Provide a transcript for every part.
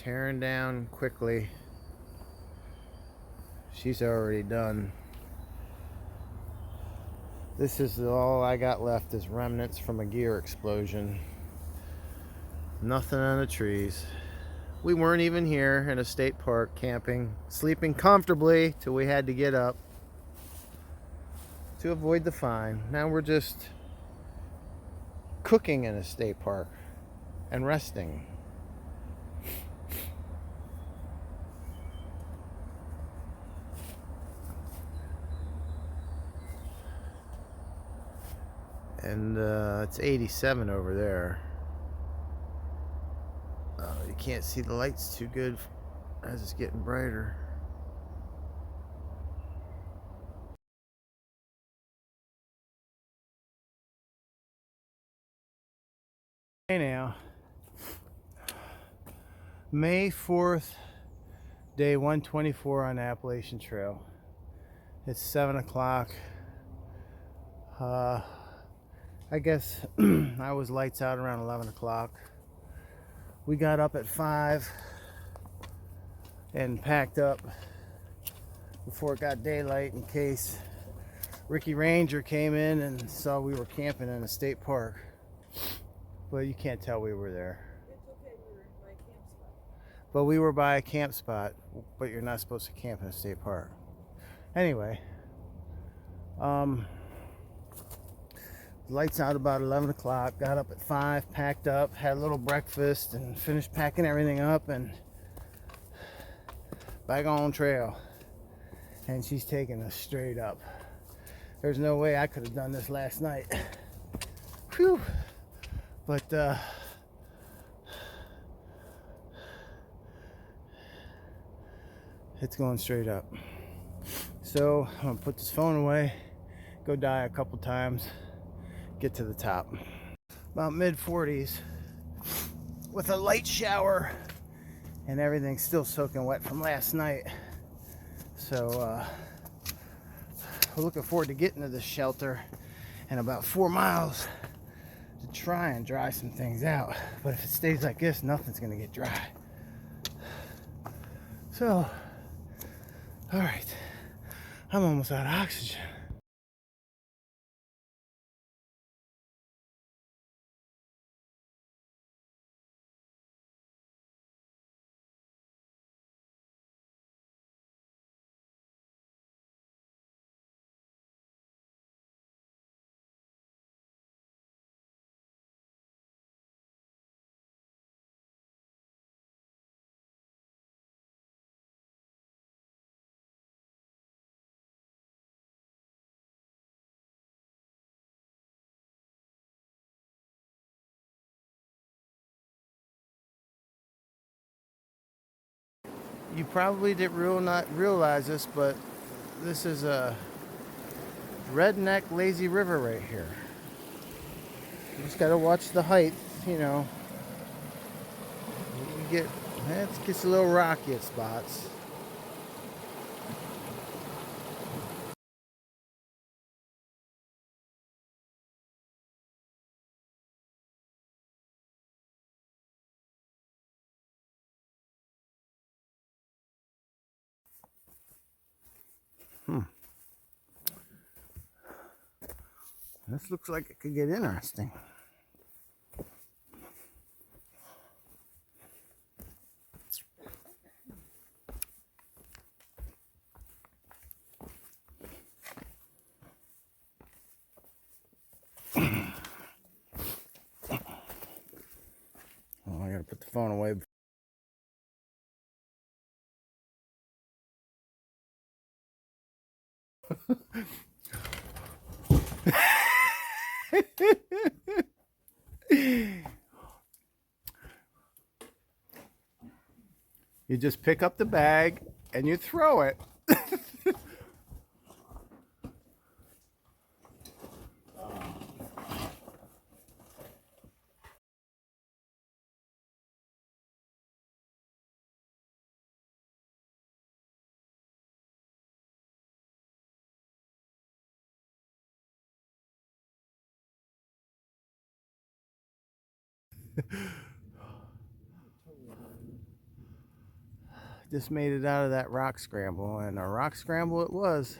tearing down quickly. She's already done. This is all I got left is remnants from a gear explosion. Nothing on the trees. We weren't even here in a state park camping, sleeping comfortably till we had to get up to avoid the fine. Now we're just cooking in a state park and resting. And it's 87 over there. You can't see the lights too good as it's getting brighter. Hey now, May 4th, day 124 on the Appalachian Trail. It's 7 o'clock. I guess I was lights out around 11 o'clock. We got up at 5 and packed up before it got daylight in case Ricky Ranger came in and saw we were camping in a state park. But you can't tell we were there. It's okay, we were by a campsite. But we were by a camp spot, but you're not supposed to camp in a state park. Anyway, lights out about 11 o'clock, got up at 5, packed up, had a little breakfast, and finished packing everything up, and back on trail. And she's taking us straight up. There's no way I could have done this last night. Whew. But, it's going straight up. So I'm gonna put this phone away, go die a couple times, get to the top. About mid 40s with a light shower and everything still soaking wet from last night. So we're looking forward to getting to this shelter in about 4 miles to try and dry some things out. But if it stays like this, nothing's gonna get dry. So, all right, I'm almost out of oxygen. You probably didn't not realize this, but this is a redneck lazy river right here. You just gotta watch the height, you know. It gets a little rocky at spots. This looks like it could get interesting. Oh, I gotta put the phone away. You just pick up the bag and you throw it. just made it out of that rock scramble, and a rock scramble it was.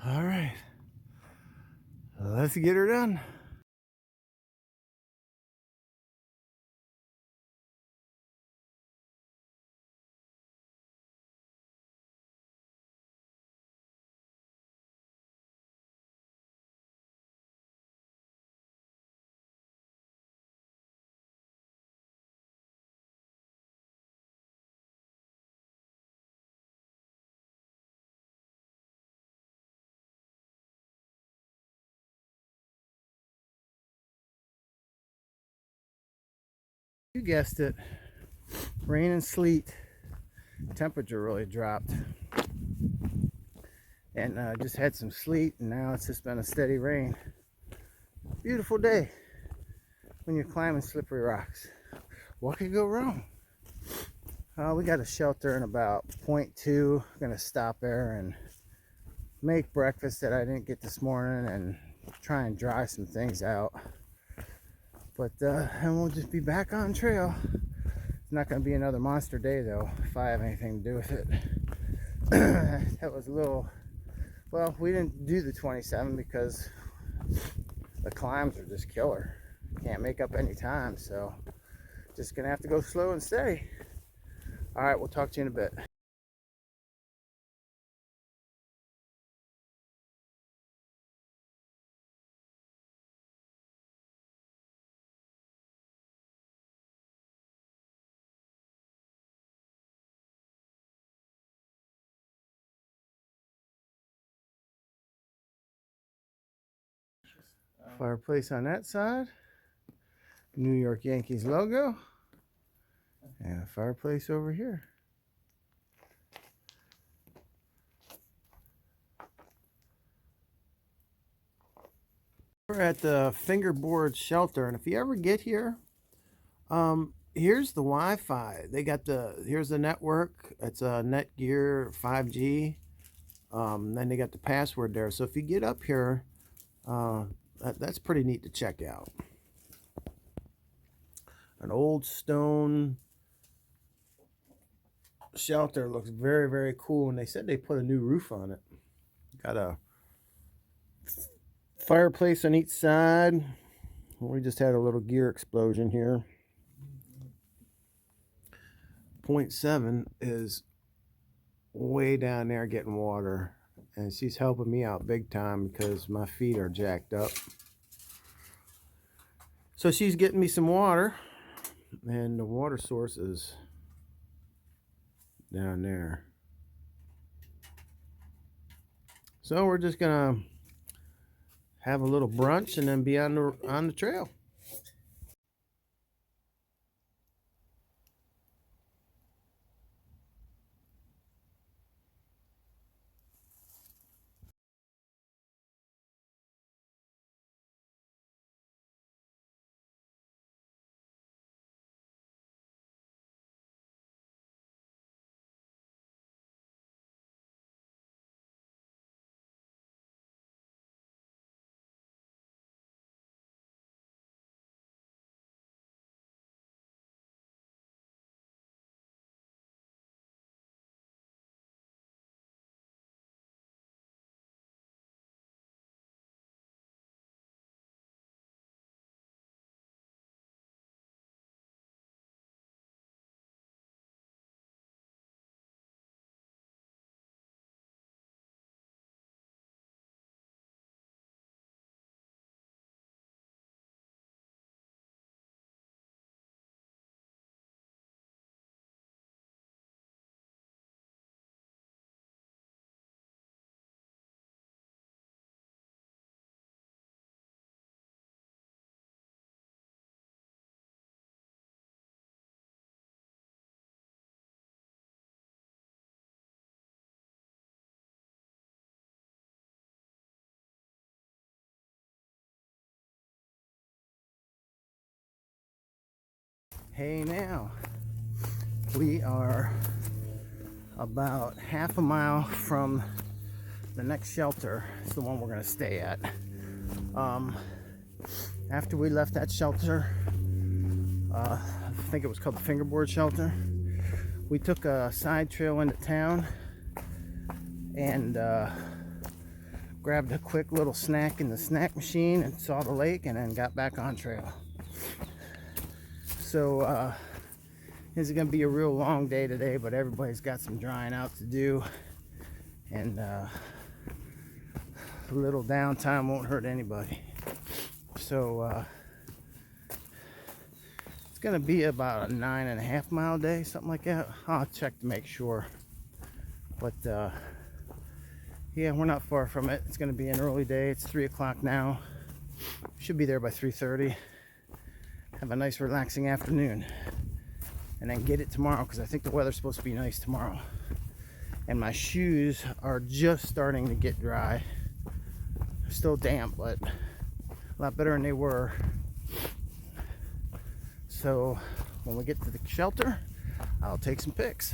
All right, let's get her done. You guessed it, rain and sleet. Temperature really dropped, and just had some sleet, and now it's just been a steady rain. Beautiful day when you're climbing slippery rocks. What could go wrong? We got a shelter in about 0.2. Gonna stop there and make breakfast that I didn't get this morning and try and dry some things out. But and we'll just be back on trail. It's not going to be another monster day though, if I have anything to do with it. That was a little, well, we didn't do the 27 because the climbs are just killer. Can't make up any time, so just gonna have to go slow and steady. All right, we'll talk to you in a bit. Fireplace on that side, New York Yankees logo, and a fireplace over here. We're at the fingerboard shelter, and if you ever get here, here's the Wi-Fi. They got here's the network. It's a Netgear 5G. Then they got the password there. So if you get up here, that's pretty neat to check out. An old stone shelter, looks very, very cool, and they said they put a new roof on it. Got a fireplace on each side. We just had a little gear explosion here. 0.7 is way down there getting water, and she's helping me out big time because my feet are jacked up. So she's getting me some water, and the water source is down there. So we're just gonna have a little brunch and then be on the trail. Hey, now we are about half a mile from the next shelter is the one we're gonna stay at. After we left that shelter, I think it was called the fingerboard shelter, we took a side trail into town and grabbed a quick little snack in the snack machine and saw the lake, and then got back on trail. So this is gonna be a real long day today, but everybody's got some drying out to do, and a little downtime won't hurt anybody. So it's gonna be about a 9.5 mile day, something like that. I'll check to make sure, but yeah, we're not far from it. It's gonna be an early day. It's 3 o'clock now. Should be there by 3:30. Have a nice relaxing afternoon, and then get it tomorrow, because I think the weather's supposed to be nice tomorrow. And my shoes are just starting to get dry. They're still damp, but a lot better than they were. So when we get to the shelter, I'll take some pics.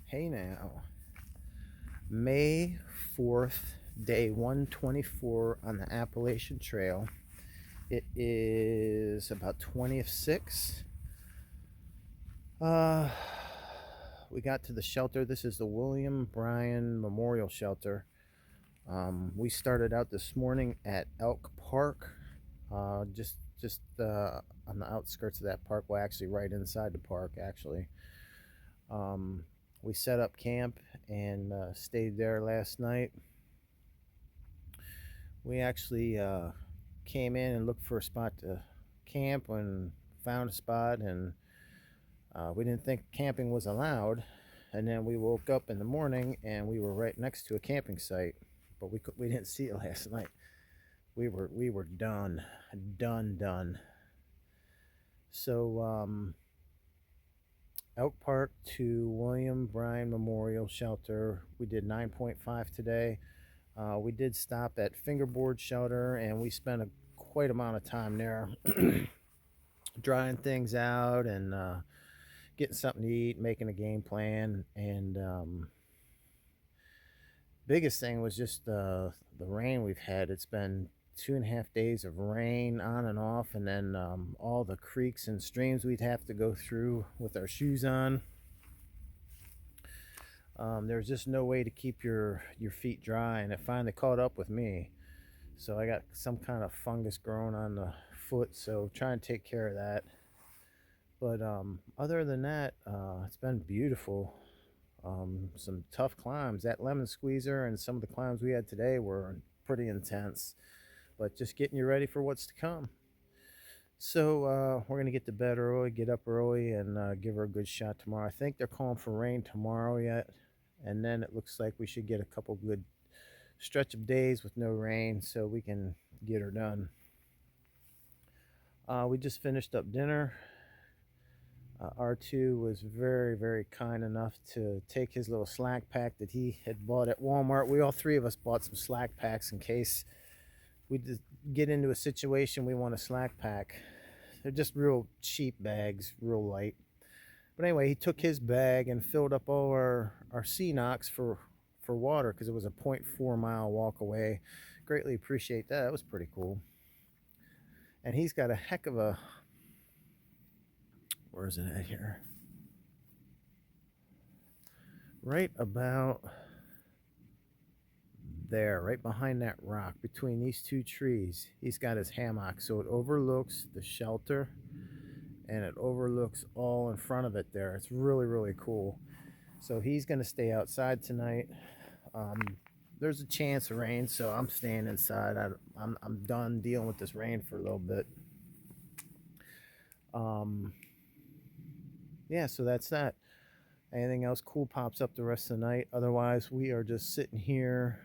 Hey now, May 4th, day 124 on the Appalachian Trail. It is about 20 of 6. We got to the shelter. This is the William Bryan Memorial Shelter. We started out this morning at Elk Park, just on the outskirts of that park. Well, actually right inside the park, actually. We set up camp and stayed there last night. We actually came in and looked for a spot to camp and found a spot, and we didn't think camping was allowed. And then we woke up in the morning and we were right next to a camping site, but we didn't see it last night. We were done. So Elk Park to William Bryan Memorial Shelter. We did 9.5 today. We did stop at Fingerboard Shelter, and we spent quite amount of time there drying things out and getting something to eat, making a game plan. And biggest thing was just the rain we've had. It's been 2.5 days of rain on and off, and then all the creeks and streams we'd have to go through with our shoes on. There's just no way to keep your feet dry, and it finally caught up with me. So I got some kind of fungus growing on the foot, so try and take care of that. But other than that, it's been beautiful. Some tough climbs. That lemon squeezer and some of the climbs we had today were pretty intense, but just getting you ready for what's to come. So we're gonna get to bed early, get up early, and give her a good shot tomorrow. I think they're calling for rain tomorrow yet, and then it looks like we should get a couple good stretch of days with no rain, so we can get her done. We just finished up dinner. R2 was very, very kind enough to take his little slack pack that he had bought at Walmart. We all three of us bought some slack packs in case we get into a situation we want a slack pack. They're just real cheap bags, real light. But anyway, he took his bag and filled up all our Cnox for water, because it was a 0.4 mile walk away. Greatly appreciate that. That was pretty cool. And he's got a heck of a, where is it at here? Right about there, right behind that rock, between these two trees, he's got his hammock, so it overlooks the shelter and it overlooks all in front of it there. It's really, really cool. So he's going to stay outside tonight. there's a chance of rain, so I'm staying inside. I'm done dealing with this rain for a little bit. Yeah, so that's that. Anything else cool pops up the rest of the night? Otherwise, we are just sitting here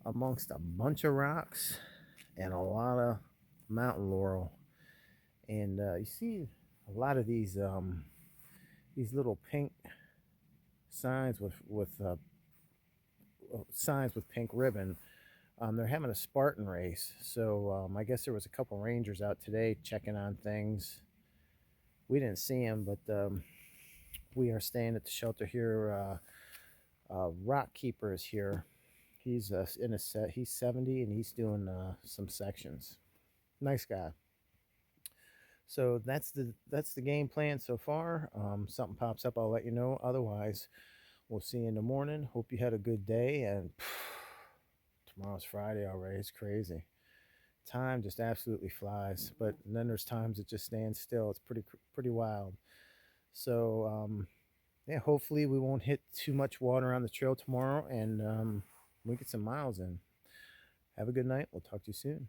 amongst a bunch of rocks and a lot of mountain laurel. And you see a lot of these little pink signs with pink ribbon. They're having a Spartan race, so I guess there was a couple rangers out today checking on things. We didn't see them, but we are staying at the shelter here. Rock Keeper is here. He's in a set. He's 70 and he's doing some sections. Nice guy. So that's the game plan so far. Something pops up, I'll let you know. Otherwise, we'll see you in the morning. Hope you had a good day. And tomorrow's Friday already. It's crazy. Time just absolutely flies. But then there's times it just stands still. It's pretty wild. So yeah, hopefully we won't hit too much water on the trail tomorrow, and we get some miles in. Have a good night. We'll talk to you soon.